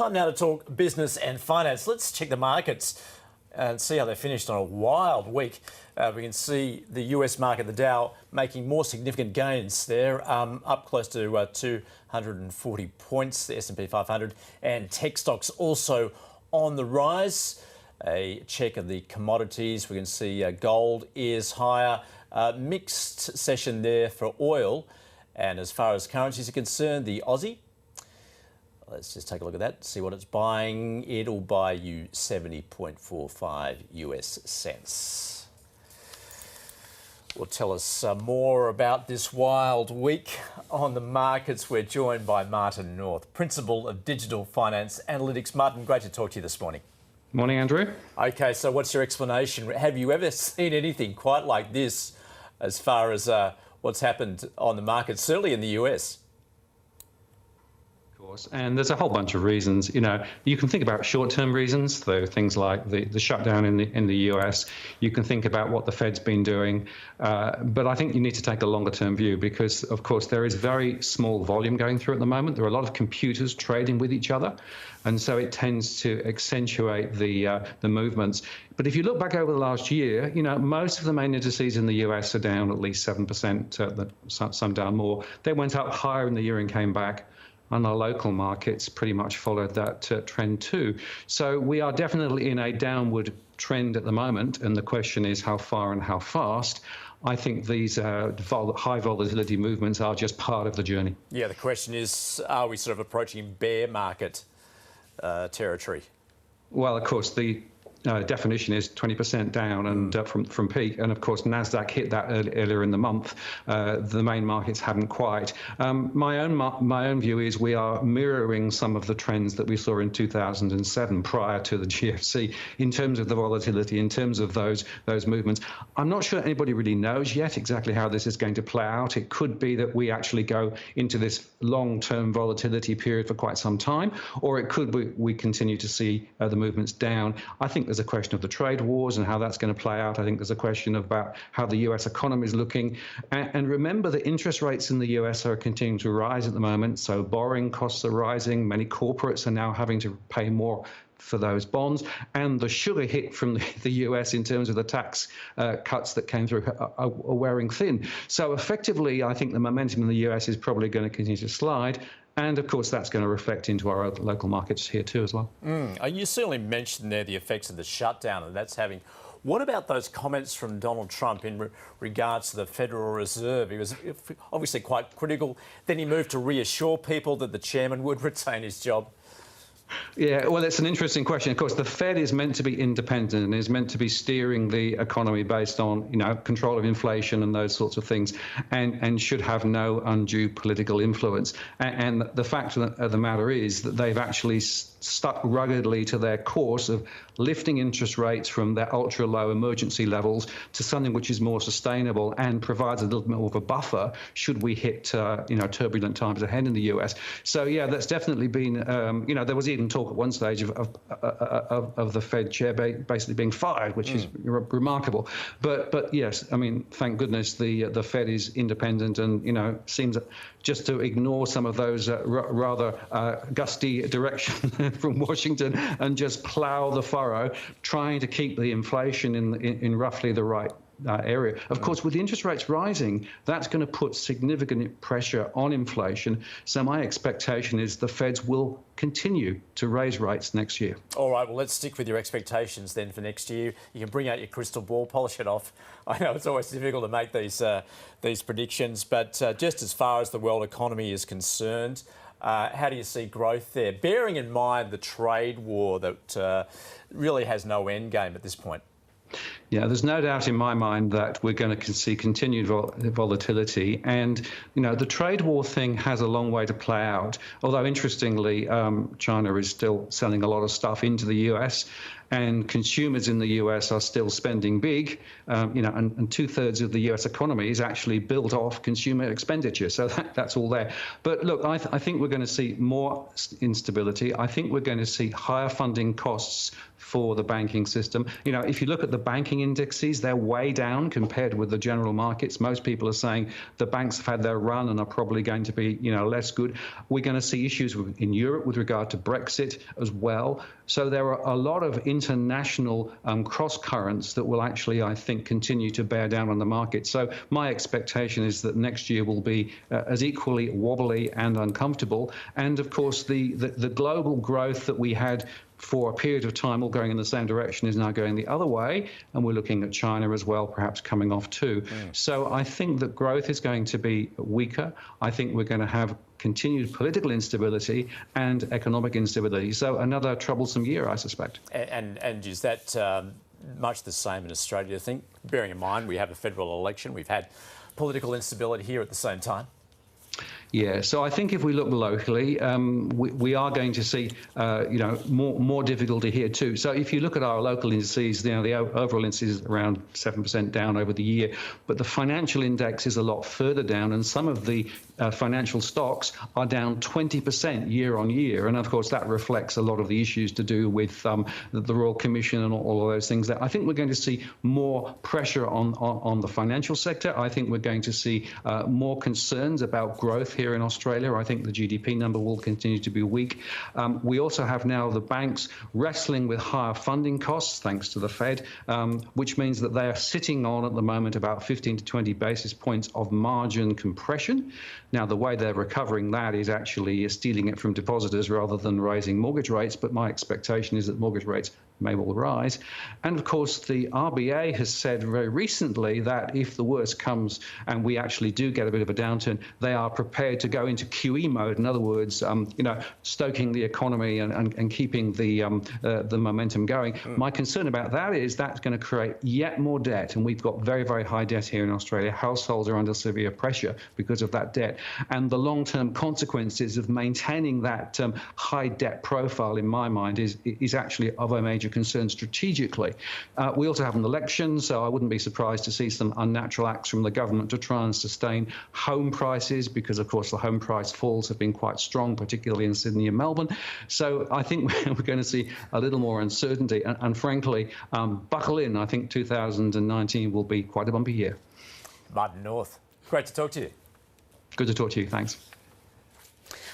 Time now to talk business and finance. Let's check the markets and see how they finished on a wild week. We can see the US market, the Dow, making more significant gains there, up close to 240 points, the S&P 500, and tech stocks also on the rise. A check of the commodities, we can see gold is higher. Mixed session there for oil. And as far as currencies are concerned, the Aussie, let's just take a look at that, see what it's buying. It'll buy you 70.45 US cents. Will tell us more about this wild week on the markets. We're joined by Martin North, Principal of Digital Finance Analytics. Martin, great to talk to you this morning. Morning, Andrew. Okay, so what's your explanation? Have you ever seen anything quite like this as far as what's happened on the market, certainly in the US? And there's a whole bunch of reasons. You can think about short-term reasons, though, things like the shutdown in the US. You can think about what the Fed's been doing, but I think you need to take a longer-term view because, of course, there is very small volume going through at the moment. There are a lot of computers trading with each other, and so it tends to accentuate the movements. But if you look back over the last year, most of the main indices in the US are down at least 7%, some down more. They went up higher in the year and came back. And our local markets pretty much followed that trend too. So we are definitely in a downward trend at the moment, and the question is how far and how fast. I think these high volatility movements are just part of the journey. Yeah, the question is, are we sort of approaching bear market territory? Well, of course, the definition is 20% down and from peak, and of course Nasdaq hit that earlier in the month. The main markets hadn't quite. My own view is we are mirroring some of the trends that we saw in 2007 prior to the GFC in terms of the volatility, in terms of those movements. I'm not sure anybody really knows yet exactly how this is going to play out. It could be that we actually go into this long-term volatility period for quite some time, or it could be we continue to see the movements down. I think there's a question of the trade wars and how that's going to play out. I think there's a question about how the US economy is looking. And remember, the interest rates in the US are continuing to rise at the moment. So borrowing costs are rising. Many corporates are now having to pay more for those bonds, and the sugar hit from the US in terms of the tax cuts that came through are wearing thin. So effectively, I think the momentum in the US is probably going to continue to slide. And of course, that's going to reflect into our local markets here too as well. You certainly mentioned there the effects of the shutdown and that's having. What about those comments from Donald Trump in regards to the Federal Reserve? He was obviously quite critical. Then he moved to reassure people that the chairman would retain his job. Yeah, well, it's an interesting question. Of course, the Fed is meant to be independent and is meant to be steering the economy based on, control of inflation and those sorts of things, and should have no undue political influence. And the fact of the matter is that they've actually stuck ruggedly to their course of lifting interest rates from their ultra-low emergency levels to something which is more sustainable and provides a little bit more of a buffer should we hit, turbulent times ahead in the US. So, yeah, that's definitely been, there was even talk at one stage of the Fed chair basically being fired, which is remarkable. But yes, I mean, thank goodness the Fed is independent and, seems just to ignore some of those rather gusty direction from Washington and just plow the furrow, trying to keep the inflation in roughly the right area. Of course, with the interest rates rising, that's going to put significant pressure on inflation. So my expectation is the Feds will continue to raise rates next year. All right, well, let's stick with your expectations then for next year. You can bring out your crystal ball, polish it off. I know it's always difficult to make these predictions, but just as far as the world economy is concerned, how do you see growth there? Bearing in mind the trade war that really has no end game at this point. Yeah, there's no doubt in my mind that we're going to see continued volatility. And, the trade war thing has a long way to play out. Although, interestingly, China is still selling a lot of stuff into the US. and consumers in the US are still spending big, and 2/3 of the US economy is actually built off consumer expenditure. So that's all there. But look, I think we're going to see more instability. I think we're going to see higher funding costs for the banking system. If you look at the banking indexes, they're way down compared with the general markets. Most people are saying the banks have had their run and are probably going to be, less good. We're going to see issues in Europe with regard to Brexit as well. So there are a lot of international cross currents that will actually, I think, continue to bear down on the market. So my expectation is that next year will be as equally wobbly and uncomfortable. And of course, the global growth that we had for a period of time all going in the same direction is now going the other way, and we're looking at China as well, perhaps coming off too. So I think that growth is going to be weaker. I think we're going to have continued political instability and economic instability. So another troublesome year, I suspect. And is that much the same in Australia, I think, bearing in mind we have a federal election, we've had political instability here at the same time? Yeah, so I think if we look locally, we are going to see, more difficulty here too. So if you look at our local indices, the overall index is around 7% down over the year, but the financial index is a lot further down, and some of the financial stocks are down 20% year on year. And of course, that reflects a lot of the issues to do with the Royal Commission and all of those things. That I think we're going to see more pressure on the financial sector. I think we're going to see more concerns about growth here in Australia. I think the GDP number will continue to be weak. We also have now the banks wrestling with higher funding costs thanks to the Fed, which means that they are sitting on at the moment about 15 to 20 basis points of margin compression. Now, the way they're recovering that is actually stealing it from depositors rather than raising mortgage rates, but my expectation is that mortgage rates may well rise. And of course, the RBA has said very recently that if the worst comes and we actually do get a bit of a downturn, they are prepared to go into QE mode. In other words, stoking the economy and keeping the momentum going. My concern about that is that's going to create yet more debt. And we've got very, very high debt here in Australia. Households are under severe pressure because of that debt. And the long-term consequences of maintaining that high debt profile, in my mind, is actually of a major concern strategically. We also have an election, so I wouldn't be surprised to see some unnatural acts from the government to try and sustain home prices, because of course the home price falls have been quite strong, particularly in Sydney and Melbourne. So I think we're going to see a little more uncertainty, and frankly, buckle in. I think 2019 will be quite a bumpy year. Martin North, great to talk to you. Good to talk to you. Thanks.